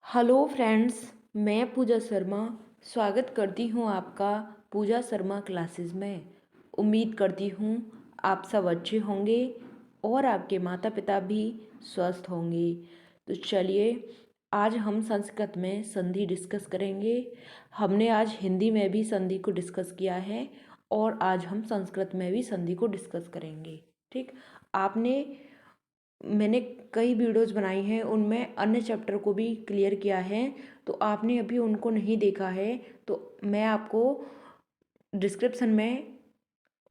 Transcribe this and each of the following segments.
Hello friends, मैं पूजा शर्मा स्वागत करती हूँ आपका पूजा शर्मा क्लासेस में। उम्मीद करती हूँ आप सब अच्छे होंगे और आपके माता पिता भी स्वस्थ होंगे। तो चलिए, आज हम संस्कृत में संधि डिस्कस करेंगे। हमने आज हिंदी में भी संधि को डिस्कस किया है और आज हम संस्कृत में भी संधि को डिस्कस करेंगे। ठीक, मैंने कई वीडियोज़ बनाई हैं, उनमें अन्य चैप्टर को भी क्लियर किया है। तो आपने अभी उनको नहीं देखा है तो मैं आपको डिस्क्रिप्शन में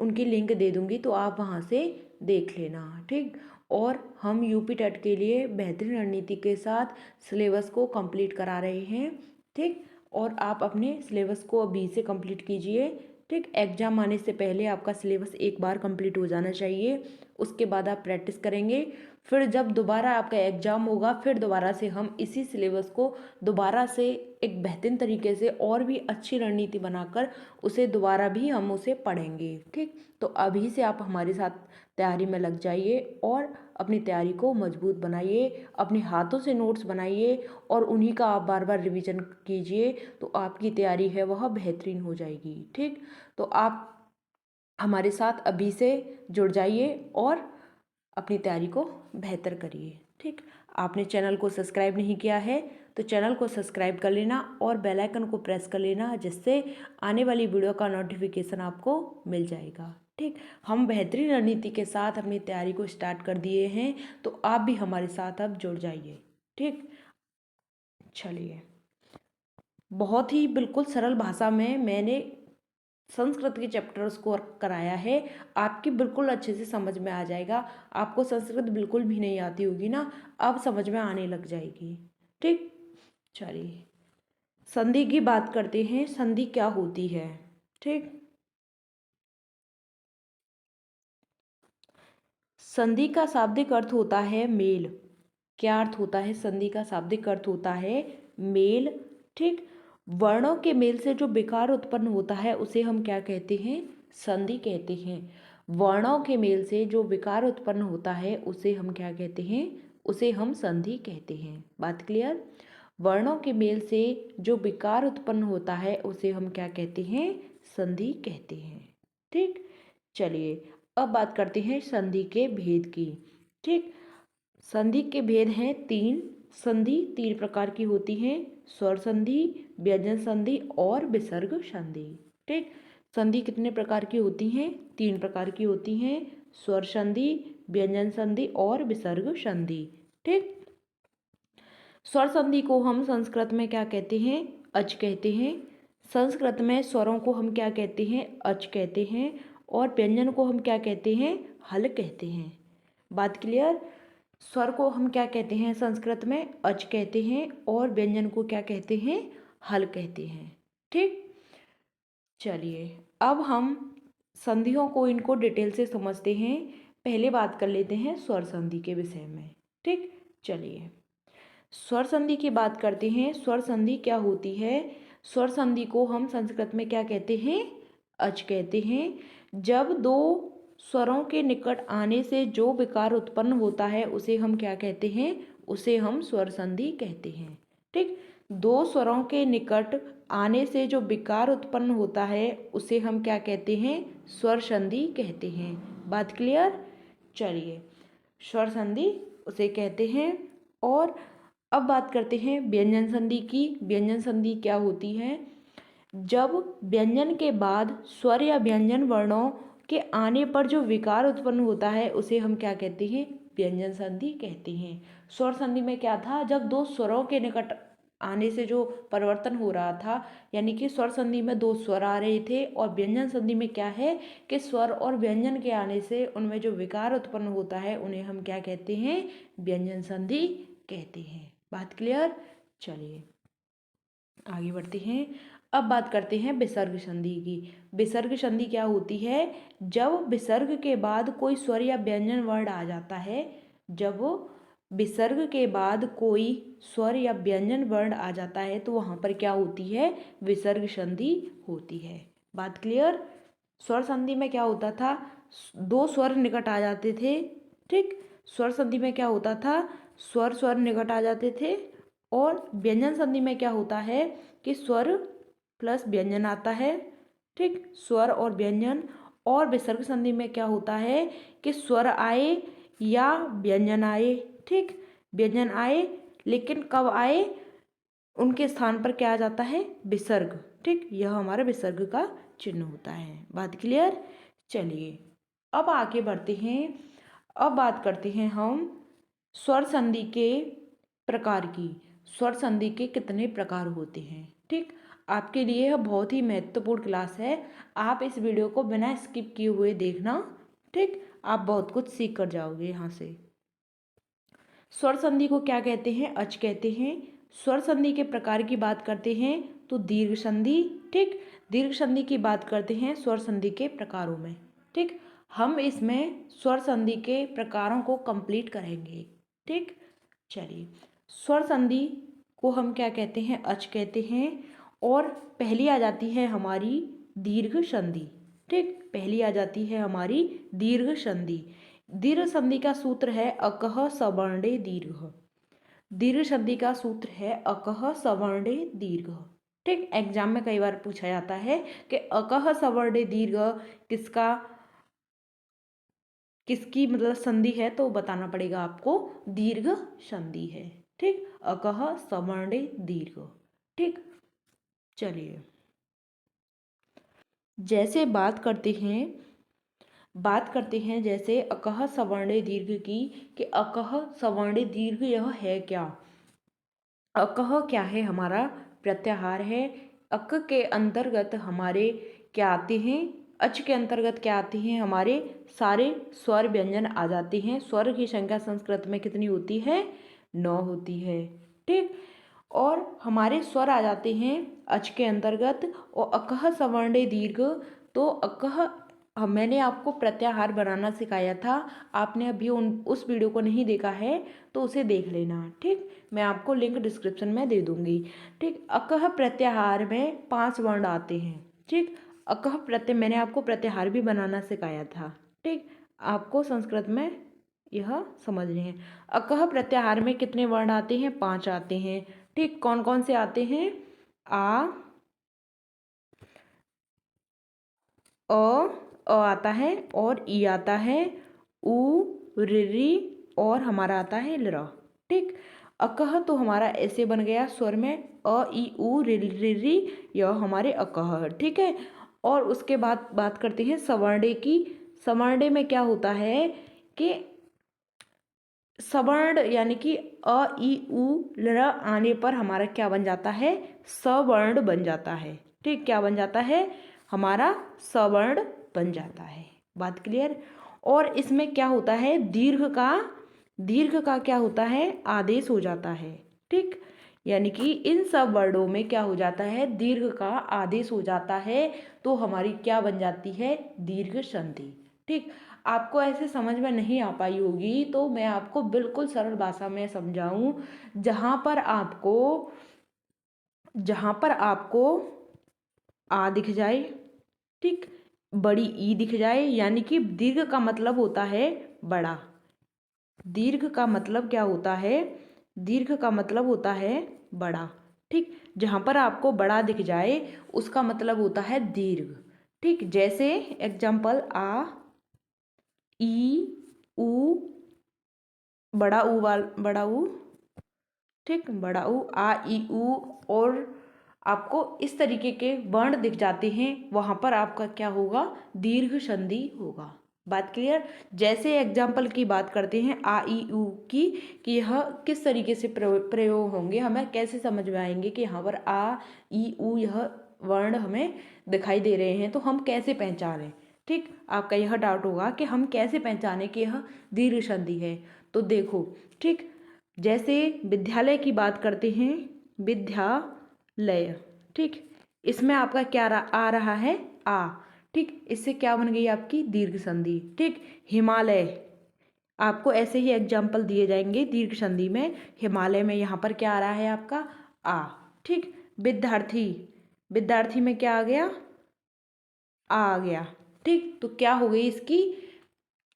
उनकी लिंक दे दूँगी, तो आप वहाँ से देख लेना। ठीक, और हम यूपी टेट के लिए बेहतरीन रणनीति के साथ सिलेबस को कंप्लीट करा रहे हैं। ठीक, और आप अपने सिलेबस को अभी से कंप्लीट कीजिए। ठीक, एग्ज़ाम आने से पहले आपका सिलेबस एक बार कंप्लीट हो जाना चाहिए। उसके बाद आप प्रैक्टिस करेंगे, फिर जब दोबारा आपका एग्ज़ाम होगा फिर दोबारा से हम इसी सिलेबस को दोबारा से एक बेहतरीन तरीके से और भी अच्छी रणनीति बनाकर उसे दोबारा भी हम उसे पढ़ेंगे। ठीक, तो अभी से आप हमारे साथ तैयारी में लग जाइए और अपनी तैयारी को मजबूत बनाइए, अपने हाथों से नोट्स बनाइए और उन्हीं का आप बार बार रिवीजन कीजिए, तो आपकी तैयारी है वह बेहतरीन हो जाएगी। ठीक, तो आप हमारे साथ अभी से जुड़ जाइए और अपनी तैयारी को बेहतर करिए। ठीक, आपने चैनल को सब्सक्राइब नहीं किया है तो चैनल को सब्सक्राइब कर लेना और बेल आइकन को प्रेस कर लेना, जिससे आने वाली वीडियो का नोटिफिकेशन आपको मिल जाएगा। ठीक, हम बेहतरीन रणनीति के साथ अपनी तैयारी को स्टार्ट कर दिए हैं, तो आप भी हमारे साथ अब जुड़ जाइए। ठीक, चलिए, बहुत ही बिल्कुल सरल भाषा में मैंने संस्कृत के चैप्टर्स को कराया है। आपकी बिल्कुल अच्छे से समझ में आ जाएगा। आपको संस्कृत बिल्कुल भी नहीं आती होगी ना, अब समझ में आने लग जाएगी। ठीक, चलिए संधि की बात करते हैं। संधि क्या होती है? ठीक, संधि का शाब्दिक अर्थ होता है मेल। क्या अर्थ होता है? संधि का शाब्दिक अर्थ होता है मेल। ठीक, वर्णों के मेल से जो विकार उत्पन्न होता है उसे हम क्या कहते हैं? संधि कहते हैं। वर्णों के मेल से जो विकार उत्पन्न होता है उसे हम क्या कहते हैं? उसे हम संधि कहते हैं। बात क्लियर? वर्णों के मेल से जो विकार उत्पन्न होता है उसे हम क्या कहते हैं? संधि कहते हैं। ठीक, चलिए अब बात करते हैं संधि के भेद की। ठीक, संधि के भेद हैं तीन। संधि तीन प्रकार की होती हैं: स्वर संधि, व्यंजन संधि और विसर्ग संधि। ठीक, संधि कितने प्रकार की होती हैं? तीन प्रकार की होती हैं: स्वर संधि, व्यंजन संधि और विसर्ग संधि। ठीक, स्वर संधि को हम संस्कृत में क्या कहते हैं? अच कहते हैं। संस्कृत में स्वरों को हम क्या कहते हैं? अच कहते हैं। और व्यंजन को हम क्या कहते हैं? हल कहते हैं। बात क्लियर? स्वर को हम क्या कहते हैं? संस्कृत में अच कहते हैं और व्यंजन को क्या कहते हैं? हल कहते हैं। ठीक, चलिए अब हम संधियों को इनको डिटेल से समझते हैं। पहले बात कर लेते हैं स्वर संधि के विषय में। ठीक, चलिए स्वर संधि की बात करते हैं। स्वर संधि क्या होती है? स्वर संधि को हम संस्कृत में क्या कहते हैं? अच कहते हैं। जब दो स्वरों के निकट आने से जो विकार उत्पन्न होता है उसे हम क्या कहते हैं? उसे हम स्वर संधि कहते हैं। ठीक, दो स्वरों के निकट आने से जो विकार उत्पन्न होता है उसे हम क्या कहते हैं? स्वर संधि कहते हैं। बात क्लियर? चलिए, स्वर संधि उसे कहते हैं। और अब बात करते हैं व्यंजन संधि की। व्यंजन संधि क्या होती है? जब व्यंजन के बाद स्वर या व्यंजन वर्णों के आने पर जो विकार उत्पन्न होता है उसे हम क्या कहते हैं? व्यंजन संधि कहते हैं। स्वर संधि में क्या था? जब दो स्वरों के निकट आने से जो परिवर्तन हो रहा था, यानी कि स्वर संधि में दो स्वर आ रहे थे, और व्यंजन संधि में क्या है कि स्वर और व्यंजन के आने से उनमें जो विकार उत्पन्न होता है उन्हें हम क्या कहते हैं? व्यंजन संधि कहते हैं। बात क्लियर? चलिए आगे बढ़ते हैं। अब बात करते हैं विसर्ग संधि की। विसर्ग संधि क्या होती है? जब विसर्ग के बाद कोई स्वर या व्यंजन वर्ण आ जाता है, जब विसर्ग के बाद कोई स्वर या व्यंजन वर्ण आ जाता है तो वहाँ पर क्या होती है? विसर्ग संधि होती है। बात क्लियर? स्वर संधि में क्या होता था? दो स्वर निकट आ जाते थे। ठीक, स्वर संधि में क्या होता था? स्वर स्वर निकट आ जाते थे और व्यंजन संधि में क्या होता है कि स्वर प्लस व्यंजन आता है, ठीक, स्वर और व्यंजन। और विसर्ग संधि में क्या होता है कि स्वर आए या व्यंजन आए, ठीक, व्यंजन आए लेकिन कब आए, उनके स्थान पर क्या आ जाता है, विसर्ग, ठीक, यह हमारा विसर्ग का चिन्ह होता है। बात क्लियर। चलिए अब आगे बढ़ते हैं। अब बात करते हैं हम स्वर संधि के प्रकार की। स्वर संधि के कितने प्रकार होते हैं, ठीक, आपके लिए यह बहुत ही महत्वपूर्ण क्लास है। आप इस वीडियो को बिना स्किप किए हुए देखना, ठीक, आप बहुत कुछ सीख कर जाओगे यहाँ से। स्वर संधि को क्या कहते हैं, अच कहते हैं। स्वर संधि के प्रकार की बात करते हैं तो दीर्घ संधि, ठीक, दीर्घ संधि की बात करते हैं स्वर संधि के प्रकारों में, ठीक। हम इसमें स्वर संधि के प्रकारों को कंप्लीट करेंगे, ठीक। चलिए, स्वर संधि को हम क्या कहते हैं, अच कहते हैं। और पहली आ जाती है हमारी दीर्घ संधि, ठीक, पहली आ जाती है हमारी दीर्घ संधि। दीर्घ संधि का सूत्र है अकह सवर्णे दीर्घ। दीर्घ संधि का सूत्र है अकह सवर्णे दीर्घ, ठीक। एग्जाम में कई बार पूछा जाता है कि अकह सवर्णे दीर्घ किसका किसकी मतलब संधि है, तो बताना पड़ेगा आपको दीर्घ संधि है, ठीक, अकह सवर्णे दीर्घ, ठीक। चलिए जैसे बात करते हैं जैसे अकह सवर्णे दीर्घ की, कि अकह सवर्णे दीर्घ यह है क्या। अकह क्या है, हमारा प्रत्याहार है। अक के अंतर्गत हमारे क्या आते हैं, अच के अंतर्गत क्या आते हैं, हमारे सारे स्वर व्यंजन आ जाते हैं। स्वर की संख्या संस्कृत में कितनी होती है, 9 होती है, ठीक। और हमारे स्वर आ जाते हैं अच के अंतर्गत। और अकह सवर्णे दीर्घ, तो अकह मैंने आपको प्रत्याहार बनाना सिखाया था, आपने अभी उस वीडियो को नहीं देखा है तो उसे देख लेना, ठीक, मैं आपको लिंक डिस्क्रिप्शन में दे दूंगी, ठीक। अकह प्रत्याहार में 5 वर्ण आते हैं, ठीक। अकह मैंने आपको प्रत्याहार भी बनाना सिखाया था, ठीक, आपको संस्कृत में यह समझने हैं। अकह प्रत्याहार में कितने वर्ण आते हैं, 5 आते हैं, ठीक। कौन कौन से आते हैं, आ, आता है, और ई आता है, उ, रि और हमारा आता है लरा, ठीक। अकह तो हमारा ऐसे बन गया स्वर में अ ई उ रि यह हमारे अकह, ठीक है। और उसके बाद बात करते हैं सवर्णे की। सवर्णे में क्या होता है कि सवर्ण यानी कि अ ई उ ल आने पर हमारा क्या बन जाता है, सवर्ण बन जाता है, ठीक, क्या बन जाता है, हमारा सवर्ण बन जाता है। बात क्लियर। और इसमें क्या होता है, दीर्घ का क्या होता है, आदेश हो जाता है, ठीक, यानी कि इन सब वर्णों में क्या हो जाता है, दीर्घ का आदेश हो जाता है, तो हमारी क्या बन जाती है, दीर्घ संधि, ठीक। आपको ऐसे समझ में नहीं आ पाई होगी तो मैं आपको बिल्कुल सरल भाषा में समझाऊं, जहां पर आपको आ दिख जाए, ठीक, बड़ी ई दिख जाए, यानी कि दीर्घ का मतलब होता है बड़ा। दीर्घ का मतलब क्या होता है, दीर्घ का मतलब होता है बड़ा, ठीक। जहां पर आपको बड़ा दिख जाए उसका मतलब होता है दीर्घ, ठीक। जैसे एग्जाम्पल आ, ई, उ, बड़ा ऊ, ठीक, बड़ा ऊ, आ ई उ, और आपको इस तरीके के वर्ण दिख जाते हैं, वहां पर आपका क्या होगा, दीर्घ संधि होगा। बात क्लियर। जैसे एग्जाम्पल की बात करते हैं आ ई उ की, कि यह किस तरीके से प्रयोग होंगे, हमें कैसे समझ में आएंगे कि यहाँ पर आ ई उ यह वर्ण हमें दिखाई दे रहे हैं, तो हम कैसे पहचानें, ठीक। आपका यह डाउट होगा कि हम कैसे पहचानें कि यह दीर्घ संधि है। तो देखो, ठीक, जैसे विद्यालय की बात करते हैं, विद्यालय, ठीक, इसमें आपका क्या आ रहा है, आ, ठीक, इससे क्या बन गई आपकी दीर्घ संधि, ठीक। हिमालय, आपको ऐसे ही एग्जाम्पल दिए जाएंगे दीर्घ संधि में। हिमालय में यहाँ पर क्या आ रहा है आपका ठीक। विद्यार्थी, विद्यार्थी में क्या आ गया, आ गया, ठीक। तो क्या हो गई, इसकी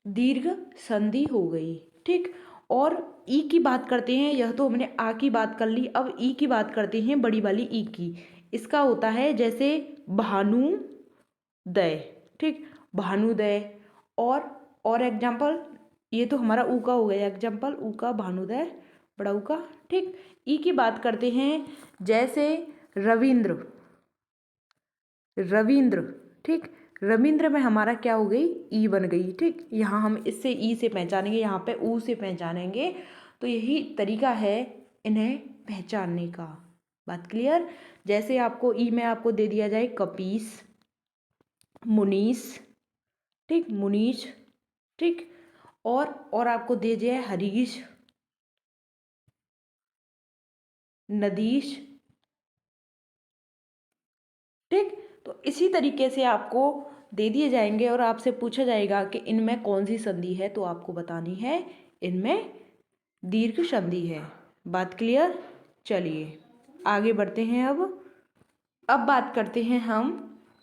दीर्घ संधि हो गई, ठीक। और ई की बात करते हैं, यह तो हमने आ की बात कर ली, अब ई की बात करते हैं, बड़ी वाली ई की। इसका होता है जैसे भानुदय, ठीक, भानुदय। और एग्जाम्पल, ये तो हमारा ऊ का हो गया एग्जाम्पल, ऊ का भानुदय, बड़ा ऊ का, ठीक। ई की बात करते हैं जैसे रविंद्र, रविंद्र, ठीक। रविंद्र में हमारा क्या हो गई, ई बन गई, ठीक। यहाँ हम इससे ई से पहचानेंगे, यहाँ पे ऊ से पहचानेंगे। तो यही तरीका है इन्हें पहचानने का। बात क्लियर। जैसे आपको ई में आपको दे दिया जाए कपीस, मुनीस, ठीक, मुनीश, ठीक। और आपको दे दिया हरीश, नदीश, ठीक। तो इसी तरीके से आपको दे दिए जाएंगे और आपसे पूछा जाएगा कि इनमें कौन सी संधि है, तो आपको बतानी है इनमें दीर्घ संधि है। बात क्लियर। चलिए आगे बढ़ते हैं। अब बात करते हैं हम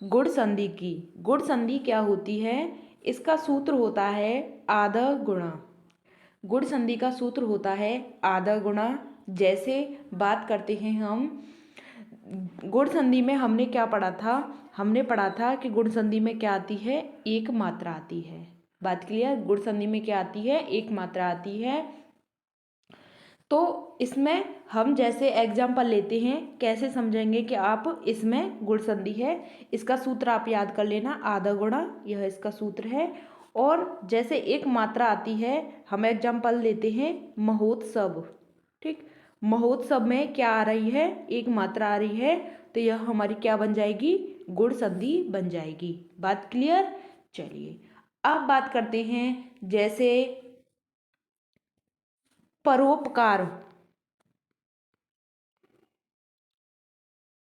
गुण संधि की। गुण संधि क्या होती है, इसका सूत्र होता है आधा गुणा। गुण संधि का सूत्र होता है आधा गुणा। जैसे बात करते हैं हम गुण संधि में, हमने क्या पढ़ा था, हमने पढ़ा था कि गुण संधि में क्या आती है, एक मात्रा आती है। बात क्लियर। गुण संधि में क्या आती है, एक मात्रा आती है। तो इसमें हम जैसे एग्जाम्पल लेते हैं, कैसे समझेंगे कि आप इसमें गुण संधि है, इसका सूत्र आप याद कर लेना, आधा गुणा, यह इसका सूत्र है। और जैसे एक मात्रा आती है, हम एग्जाम्पल लेते हैं महोत्सव, ठीक। महोत्सव में क्या आ रही है, एक मात्रा आ रही है, तो यह हमारी क्या बन जाएगी, गुण संधि बन जाएगी। बात क्लियर। चलिए अब बात करते हैं जैसे परोपकार।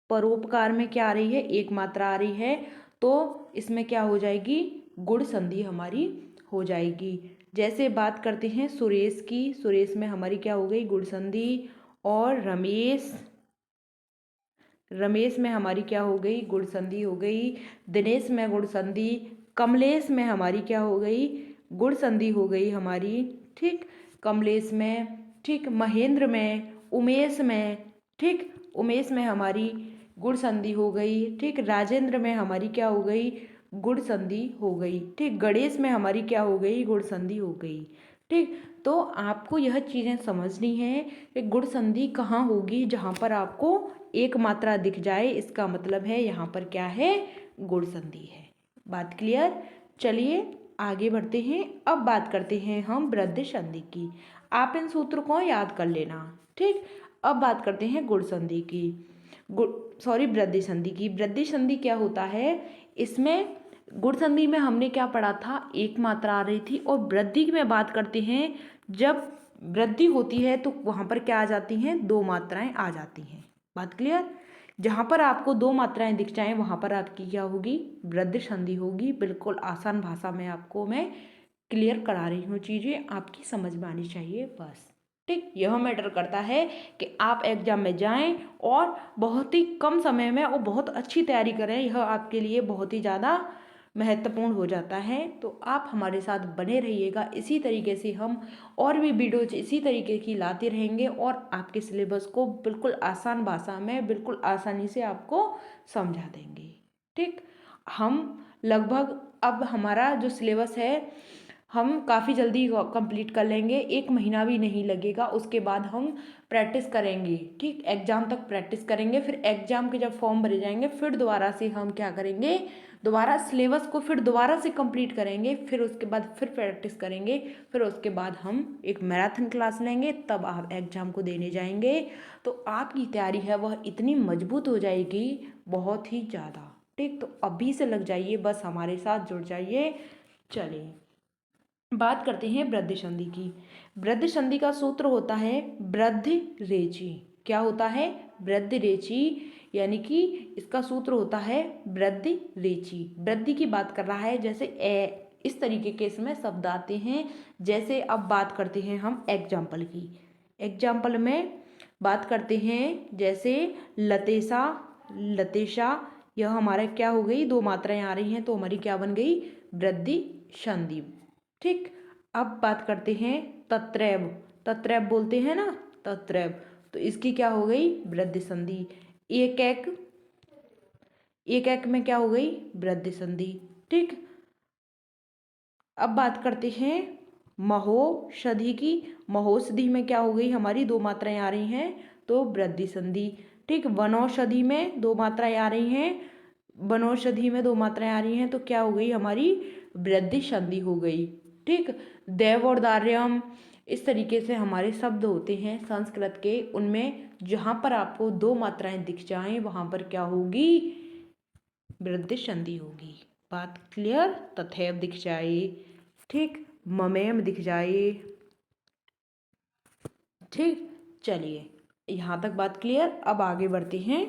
परोपकार में क्या आ रही है, एक मात्रा आ रही है, तो इसमें क्या हो जाएगी, गुण संधि हमारी हो जाएगी। जैसे बात करते हैं सुरेश की, सुरेश में हमारी क्या हो गई, गुण संधि। और रमेश, रमेश में हमारी क्या हो गई, गुण संधि हो गई। दिनेश में गुण संधि। कमलेश में हमारी क्या हो गई, गुण संधि हो गई हमारी, ठीक, कमलेश में, ठीक। महेंद्र में, उमेश में, ठीक, उमेश में हमारी गुण संधि हो गई, ठीक। राजेंद्र में हमारी क्या हो गई, गुण संधि हो गई, ठीक। गणेश में हमारी क्या हो गई, गुण संधि हो गई, ठीक। तो आपको यह चीज़ें समझनी है कि गुण संधि कहाँ होगी, जहाँ पर आपको एक मात्रा दिख जाए, इसका मतलब है यहाँ पर क्या है, गुण संधि है। बात क्लियर। चलिए आगे बढ़ते हैं। अब बात करते हैं हम वृद्धि संधि की। आप इन सूत्र को याद कर लेना, ठीक। अब बात करते हैं गुण संधि की, वृद्धि संधि की। वृद्धि संधि क्या होता है, इसमें गुण संधि में हमने क्या पढ़ा था, एक मात्रा आ रही थी, और वृद्धि में बात करते हैं जब वृद्धि होती है तो वहाँ पर क्या आ जाती हैं, दो मात्राएं आ जाती हैं। बात क्लियर। जहाँ पर आपको दो मात्राएं दिख जाएं वहाँ पर आपकी क्या होगी, वृद्धि संधि होगी। बिल्कुल आसान भाषा में आपको मैं क्लियर करा रही हूँ, चीज़ें आपकी समझ में आनी चाहिए बस, ठीक। यह मैटर करता है कि आप एग्जाम में जाएं और बहुत ही कम समय में और बहुत अच्छी तैयारी करें, यह आपके लिए बहुत ही ज़्यादा महत्वपूर्ण हो जाता है। तो आप हमारे साथ बने रहिएगा, इसी तरीके से हम और भी वीडियोज इसी तरीके की लाते रहेंगे और आपके सिलेबस को बिल्कुल आसान भाषा में बिल्कुल आसानी से आपको समझा देंगे, ठीक। हम लगभग अब हमारा जो सिलेबस है हम काफ़ी जल्दी कंप्लीट कर लेंगे, एक महीना भी नहीं लगेगा। उसके बाद हम प्रैक्टिस करेंगे, ठीक, एग्ज़ाम तक प्रैक्टिस करेंगे। फिर एग्ज़ाम के जब फॉर्म भरे जाएंगे, फिर दोबारा से हम क्या करेंगे, दोबारा सिलेबस को फिर दोबारा से कंप्लीट करेंगे, फिर उसके बाद फिर प्रैक्टिस करेंगे, फिर उसके बाद हम एक मैराथन क्लास लेंगे, तब आप एग्ज़ाम को देने जाएंगे। तो आपकी तैयारी है वह इतनी मजबूत हो जाएगी, बहुत ही ज़्यादा, ठीक। तो अभी से लग जाइए, बस हमारे साथ जुड़ जाइए। चलिए बात करते हैं वृद्धि संधि की। वृद्धि संधि का सूत्र होता है वृद्धि रेचि। क्या होता है, वृद्धि रेचि, यानी कि इसका सूत्र होता है वृद्धि रेचि। वृद्धि की बात कर रहा है, जैसे इस तरीके के इसमें शब्द आते हैं। जैसे अब बात करते हैं हम एग्जाम्पल की। एग्जाम्पल में बात करते हैं जैसे लतेशा, लतेशा, यह हमारा क्या हो गई, दो मात्राएं आ रही हैं, तो हमारी क्या बन गई, वृद्धि संधि, ठीक। अब बात करते हैं तत्रैव। तत्रैव बोलते हैं ना, तत्रैव। तो इसकी क्या हो गई, वृद्धि संधि। एक एक, एक एक में क्या हो गई, वृद्धि संधि। ठीक, अब बात करते हैं महोषधि की। महोषधि में क्या हो गई, हमारी दो मात्राएं आ रही हैं तो वृद्धि संधि। ठीक, वनौषधि में दो मात्राएं आ रही हैं, वनौषधि में दो मात्राएं आ रही हैं तो क्या हो गई, हमारी वृद्धि संधि हो गई। ठीक, दैव और दार्यम, इस तरीके से हमारे शब्द होते हैं संस्कृत के, उनमें जहाँ पर आपको दो मात्राएं दिख जाएं वहाँ पर क्या होगी, वृद्धि संधि होगी। बात क्लियर, तथैव दिख जाए, ठीक, ममेम दिख जाए। ठीक, चलिए यहाँ तक बात क्लियर। अब आगे बढ़ते हैं।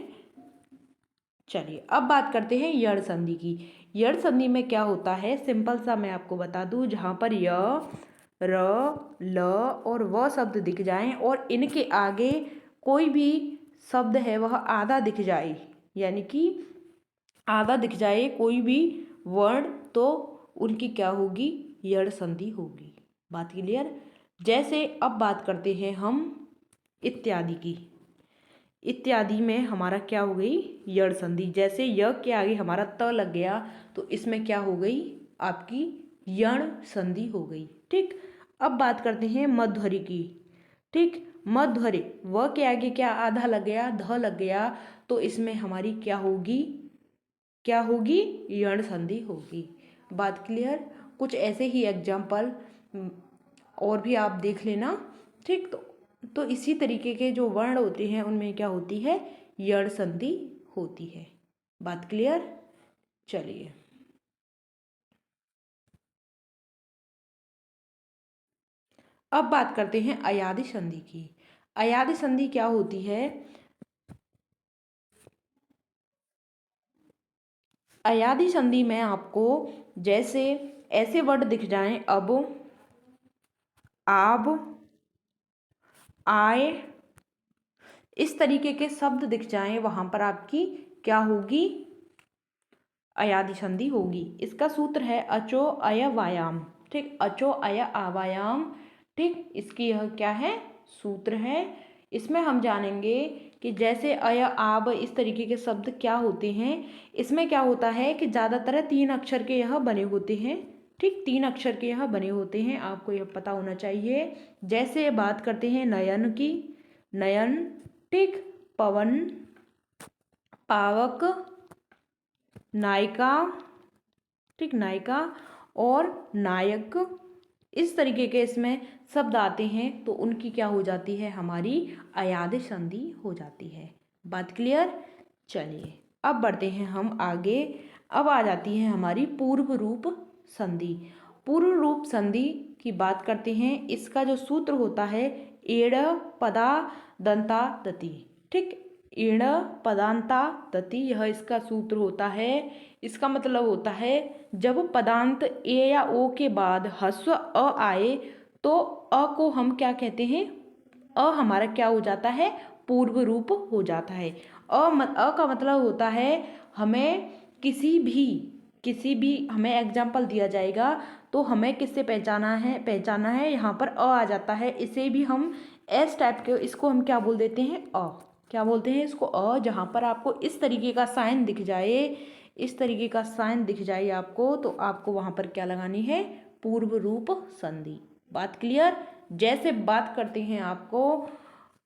चलिए अब बात करते हैं यड़ संधि की। यड़ संधि में क्या होता है, सिंपल सा मैं आपको बता दूं, जहाँ पर य, र, ल और व शब्द दिख जाएं और इनके आगे कोई भी शब्द है वह आधा दिख जाए, यानी कि आधा दिख जाए कोई भी वर्ण, तो उनकी क्या होगी, यड़ संधि होगी। बात क्लियर। जैसे अब बात करते हैं हम इत्यादि की। इत्यादि में हमारा क्या हो गई, यड़ संधि। जैसे य के आगे हमारा त लग गया तो इसमें क्या हो गई, आपकी यण संधि हो गई। ठीक, अब बात करते हैं मध्वरी की। ठीक, मध्वरी, व के आगे क्या आधा लग गया, ध लग गया, तो इसमें हमारी क्या होगी, क्या होगी, यण संधि होगी। बात क्लियर। कुछ ऐसे ही एग्जाम्पल और भी आप देख लेना। ठीक, तो इसी तरीके के जो वर्ण होते हैं उनमें क्या होती है, यण संधि होती है। बात क्लियर। चलिए अब बात करते हैं अयादि संधि की। अयादि संधि क्या होती है, अयादि संधि में आपको जैसे ऐसे वर्ड दिख जाएं, अब, आब, आए, इस तरीके के शब्द दिख जाएं वहां पर आपकी क्या होगी, अयादि संधि होगी। इसका सूत्र है अचो अय वायाम। ठीक, अचो अय आवायाम। ठीक, इसकी यह क्या है, सूत्र है। इसमें हम जानेंगे कि जैसे अय आब इस तरीके के शब्द क्या होते हैं। इसमें क्या होता है कि ज़्यादातर 3 अक्षर के यह बने होते हैं। ठीक, 3 अक्षर के यह बने होते हैं, आपको यह पता होना चाहिए। जैसे बात करते हैं नयन की, नयन। ठीक, पवन, पावक, नायिका। ठीक, नायिका और नायक, इस तरीके के इसमें शब्द आते हैं तो उनकी क्या हो जाती है, हमारी अयादि संधि हो जाती है। बात क्लियर। चलिए अब बढ़ते हैं हम आगे। अब आ जाती है हमारी पूर्व रूप संधि। पूर्व रूप संधि की बात करते हैं। इसका जो सूत्र होता है, एड़ पदा दंता दति। ठीक, एड़ पदांता दति, यह इसका सूत्र होता है। इसका मतलब होता है जब पदांत ए या ओ के बाद ह्रस्व अ आए तो अ को हम क्या कहते हैं, अ हमारा क्या हो जाता है, पूर्व रूप हो जाता है। अ का मतलब होता है हमें किसी भी हमें एग्जाम्पल दिया जाएगा तो हमें किससे पहचाना है, यहाँ पर अ आ जाता है। इसे भी हम एस टाइप के, इसको हम क्या बोल देते हैं, अ, क्या बोलते हैं इसको, अ। जहाँ पर आपको इस तरीके का साइन दिख जाए, इस तरीके का साइन दिख जाए आपको, तो आपको वहाँ पर क्या लगानी है, पूर्व रूप संधि। बात क्लियर। जैसे बात करते हैं आपको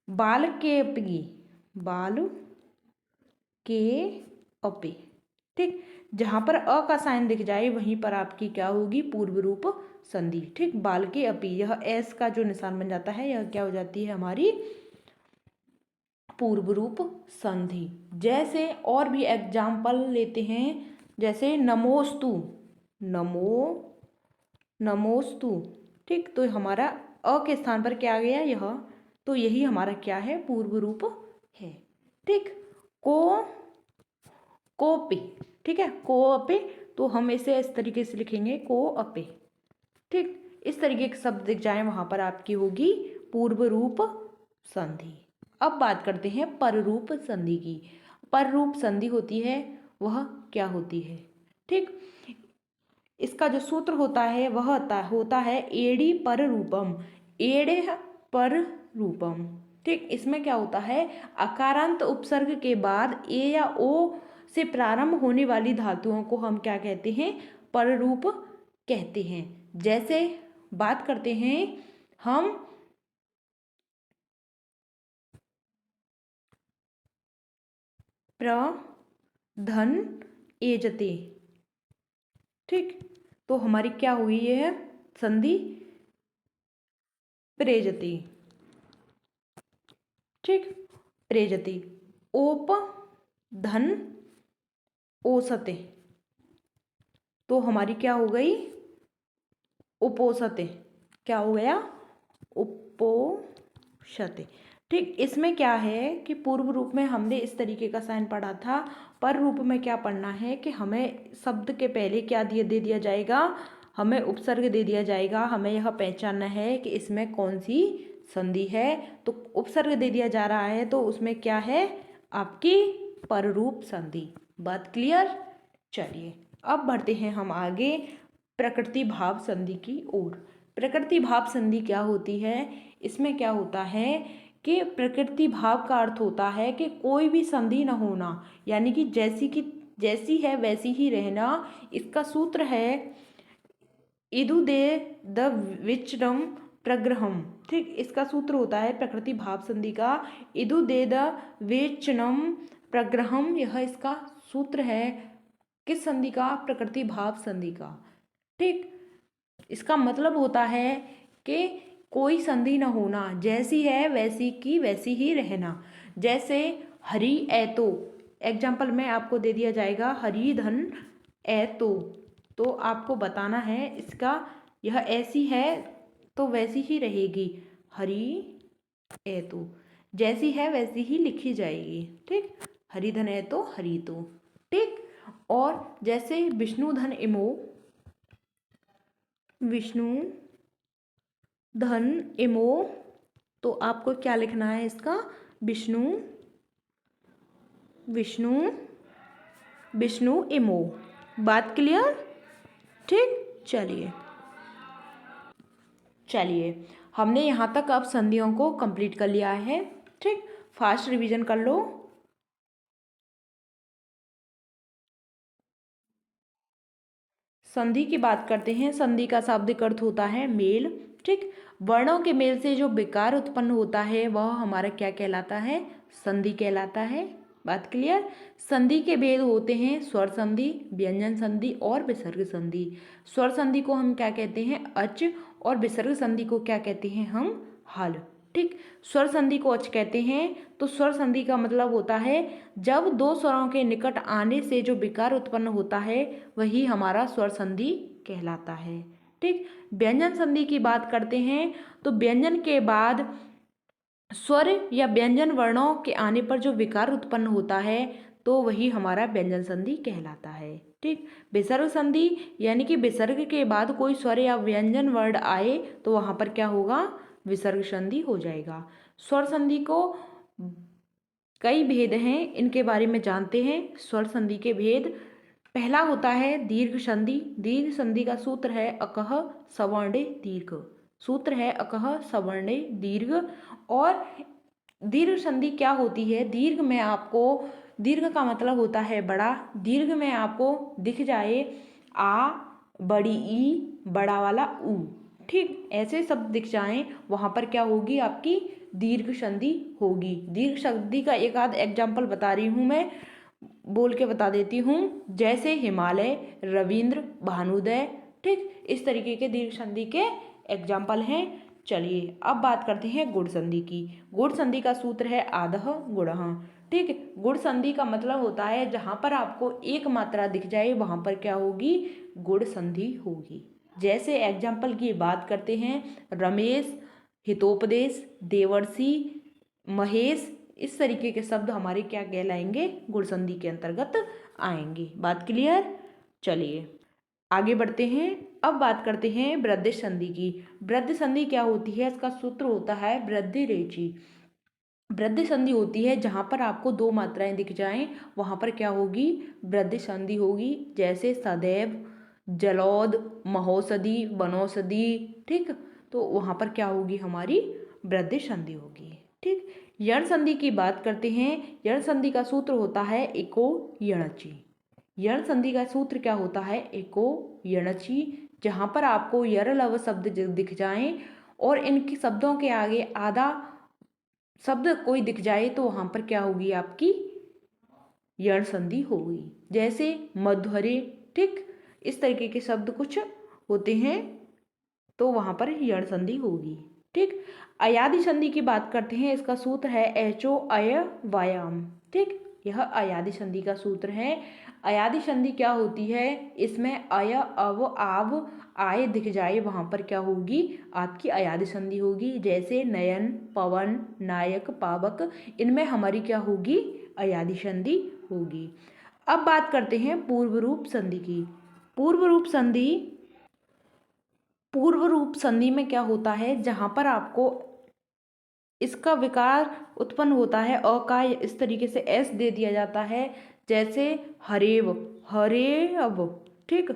बाल के अपी, बाल के अपे। ठीक, जहाँ पर अ का साइन दिख जाए वहीं पर आपकी क्या होगी, पूर्व रूप संधि। ठीक, बाल के अपी, यह एस का जो निशान बन जाता है यह क्या हो जाती है, हमारी पूर्व रूप संधि। जैसे और भी एग्जाम्पल लेते हैं, जैसे नमोस्तु, नमो, नमोस्तु। ठीक, तो हमारा अ के स्थान पर क्या आ गया, यह, तो यही हमारा क्या है, पूर्व रूप है। ठीक, को पे। ठीक है, को अपे, तो हम इसे इस तरीके से लिखेंगे, को अपे। ठीक, इस तरीके के शब्द दिख जाए वहां पर आपकी होगी पूर्व रूप संधि। अब बात करते हैं पररूप संधि की। पररूप संधि होती है वह क्या होती है, ठीक, इसका जो सूत्र होता है वह होता है एड़ी पर रूपम। एड़े पर रूपम। ठीक, इसमें क्या होता है, अकारांत उपसर्ग के बाद ए या ओ से प्रारंभ होने वाली धातुओं को हम क्या कहते हैं, पर रूप कहते हैं। जैसे बात करते हैं हम प्रधन एजते। ठीक, तो हमारी क्या हुई है संधि, प्रेजति। ठीक, प्रेजति। ओप धन ओसते, तो हमारी क्या हो गई, उपोसते। क्या हो गया, उपोषते। ठीक, इसमें क्या है कि पूर्व रूप में हमने इस तरीके का साइन पढ़ा था, पर रूप में क्या पढ़ना है कि हमें शब्द के पहले क्या दे दिया जाएगा, हमें उपसर्ग दे दिया जाएगा। हमें यह पहचानना है कि इसमें कौन सी संधि है, तो उपसर्ग दे दिया जा रहा है तो उसमें क्या है, आपकी पररूप संधि। बात क्लियर। चलिए अब बढ़ते हैं हम आगे प्रकृति भाव संधि की ओर। प्रकृति भाव संधि क्या होती है, इसमें क्या होता है कि प्रकृति भाव का अर्थ होता है कि कोई भी संधि न होना, यानी कि जैसी है वैसी ही रहना। इसका सूत्र है इदु दे द विचरम प्रग्रहम। ठीक, इसका सूत्र होता है प्रकृति भाव संधि का इदु दे द विचनम प्रग्रहम। यह इसका सूत्र है किस संधि का, प्रकृति भाव संधि का। ठीक, इसका मतलब होता है कि कोई संधि न होना, जैसी है वैसी की वैसी ही रहना। जैसे हरि ऐतो, एग्जाम्पल में आपको दे दिया जाएगा हरि धन ऐतो, तो आपको बताना है इसका, यह ऐसी है तो वैसी ही रहेगी, हरि ऐतो जैसी है वैसी ही लिखी जाएगी। ठीक, हरि धन ऐतो हरि तो। ठीक, और जैसे विष्णु धन इमो, विष्णु धन इमो, तो आपको क्या लिखना है इसका, विष्णु विष्णु विष्णु इमो। बात क्लियर। ठीक, चलिए हमने यहाँ तक अब संधियों को कंप्लीट कर लिया है। ठीक, फास्ट रिवीजन कर लो। संधि की बात करते हैं। संधि का शाब्दिक अर्थ होता है मेल। ठीक, वर्णों के मेल से जो विकार उत्पन्न होता है वह हमारा क्या कहलाता है, संधि कहलाता है। बात क्लियर। संधि के भेद होते हैं स्वर संधि, व्यंजन संधि और विसर्ग संधि। स्वर संधि को हम क्या कहते हैं, अच, और विसर्ग संधि को क्या कहते हैं हम, हल। ठीक, स्वर संधि को अच कहते हैं, तो स्वर संधि का मतलब होता है जब दो स्वरों के निकट आने से जो विकार उत्पन्न होता है वही हमारा स्वर संधि कहलाता है। ठीक, व्यंजन संधि की बात करते हैं तो व्यंजन के बाद स्वर या व्यंजन वर्णों के आने पर जो विकार उत्पन्न होता है तो वही हमारा व्यंजन संधि कहलाता है। ठीक, विसर्ग संधि यानी कि विसर्ग के बाद कोई स्वर या व्यंजन वर्ण आए तो वहाँ पर क्या होगा, विसर्ग संधि हो जाएगा। स्वर संधि को कई भेद हैं, इनके बारे में जानते हैं। स्वर संधि के भेद, पहला होता है दीर्घ संधि। दीर्घ संधि का सूत्र है अकह सवर्णे दीर्घ। सूत्र है अकह सवर्णे दीर्घ। और दीर्घ संधि क्या होती है, दीर्घ में आपको, दीर्घ का मतलब होता है बड़ा, दीर्घ में आपको दिख जाए आ, बड़ी ई, बड़ा वाला ऊ। ठीक, ऐसे शब्द दिख जाएं वहाँ पर क्या होगी, आपकी दीर्घ संधि होगी। दीर्घ संधि का एक आध एग्जाम्पल बता रही हूँ मैं, बोल के बता देती हूँ। जैसे हिमालय, रविंद्र, भानुदय। ठीक, इस तरीके के दीर्घ संधि के एग्जाम्पल हैं। चलिए अब बात करते हैं गुण संधि की। गुण संधि का सूत्र है आदः गुणः। ठीक, गुण संधि का मतलब होता है जहाँ पर आपको एक मात्रा दिख जाए वहाँ पर क्या होगी, गुण संधि होगी। जैसे एग्जाम्पल की बात करते हैं, रमेश, हितोपदेश, देवर्षि, महेश, इस तरीके के शब्द हमारे क्या कहलाएंगे, गुण संधि के अंतर्गत आएंगे। बात क्लियर। चलिए आगे बढ़ते हैं। अब बात करते हैं वृद्धि संधि की। वृद्धि संधि क्या होती है, इसका सूत्र होता है वृद्धि रेचि। वृद्धि संधि होती है जहाँ पर आपको दो मात्राएं दिख जाएं वहाँ पर क्या होगी, वृद्धि संधि होगी। जैसे सदैव, जलौद, महोषधि, वनौषधि। ठीक, तो वहाँ पर क्या होगी हमारी वृद्धि संधि होगी। ठीक, यण संधि की बात करते हैं। यण संधि का सूत्र होता है एको यणचि। यण संधि का सूत्र क्या होता है? एको यणचि। जहाँ पर आपको यर लव शब्द दिख जाएं और इनके शब्दों के आगे आधा शब्द कोई दिख जाए तो वहाँ पर क्या होगी? आपकी यण संधि होगी। जैसे मधुरे, ठीक, इस तरीके के शब्द कुछ होते हैं तो वहाँ पर यण संधि होगी। ठीक, अयादि संधि की बात करते हैं। इसका सूत्र है एचो अय व्यायाम। ठीक, यह अयादि संधि का सूत्र है। अयादि संधि क्या होती है? इसमें अय अव आव आय दिख जाए वहाँ पर क्या होगी? आपकी अयादि संधि होगी। जैसे नयन, पवन, नायक, पावक, इनमें हमारी क्या होगी? अयादि संधि होगी। अब बात करते हैं पूर्व रूप संधि की। पूर्व रूप संधि में क्या होता है? जहाँ पर आपको इसका विकार उत्पन्न होता है, अ का इस तरीके से एस दे दिया जाता है। जैसे हरेव, हरे अब, ठीक,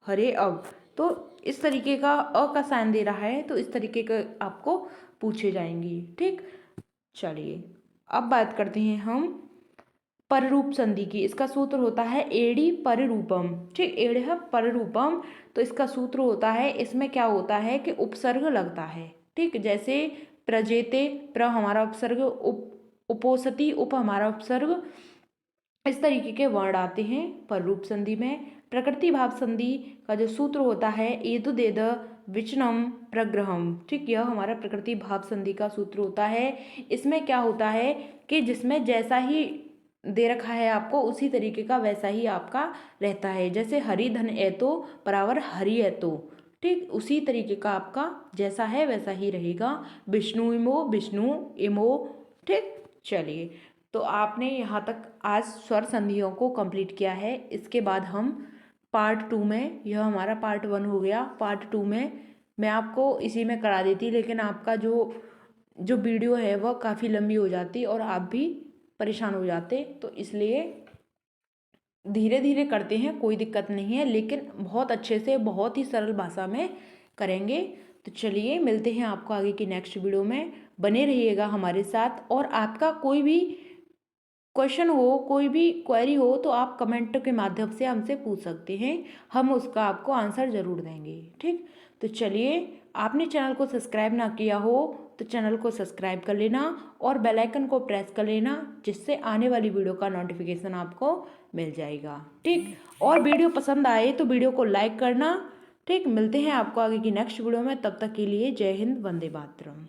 हरे अब, तो इस तरीके का अ का साइन दे रहा है तो इस तरीके का आपको पूछे जाएंगी। ठीक, चलिए अब बात करते हैं हम पररूप संधि की। इसका सूत्र होता है एड़ी पररूपम। ठीक, एड़ पररूपम, तो इसका सूत्र होता है, इसमें क्या होता है कि उपसर्ग लगता है। ठीक, जैसे प्रजेते, प्र हमारा उपसर्ग, उपोसति, उप हमारा उपसर्ग, इस तरीके के वर्ण आते हैं पररूप संधि में। प्रकृति भाव संधि का जो सूत्र होता है एतुदेद विचनम प्रग्रहम। ठीक, यह हमारा प्रकृति भाव संधि का सूत्र होता है। इसमें क्या होता है कि जिसमें जैसा ही दे रखा है आपको उसी तरीके का वैसा ही आपका रहता है। जैसे हरि धन एतो बराबर हरि एतो, ठीक, उसी तरीके का आपका जैसा है वैसा ही रहेगा। विष्णु इमो, विष्णु इमो। ठीक, चलिए, तो आपने यहाँ तक आज स्वर संधियों को कंप्लीट किया है। इसके बाद हम पार्ट 2 में, यह हमारा पार्ट 1 हो गया, पार्ट 2 में मैं आपको इसी में करा देती, लेकिन आपका जो वीडियो है वह काफ़ी लंबी हो जाती और आप भी परेशान हो जाते, तो इसलिए धीरे धीरे करते हैं, कोई दिक्कत नहीं है, लेकिन बहुत अच्छे से बहुत ही सरल भाषा में करेंगे। तो चलिए मिलते हैं आपको आगे की नेक्स्ट वीडियो में। बने रहिएगा हमारे साथ, और आपका कोई भी क्वेश्चन हो, कोई भी क्वेरी हो तो आप कमेंट के माध्यम से हमसे पूछ सकते हैं, हम उसका आपको आंसर ज़रूर देंगे। ठीक, तो चलिए, आपने चैनल को सब्सक्राइब ना किया हो तो चैनल को सब्सक्राइब कर लेना और बेल आइकन को प्रेस कर लेना, जिससे आने वाली वीडियो का नोटिफिकेशन आपको मिल जाएगा। ठीक, और वीडियो पसंद आए तो वीडियो को लाइक करना। ठीक, मिलते हैं आपको आगे की नेक्स्ट वीडियो में, तब तक के लिए जय हिंद, वंदे मातरम।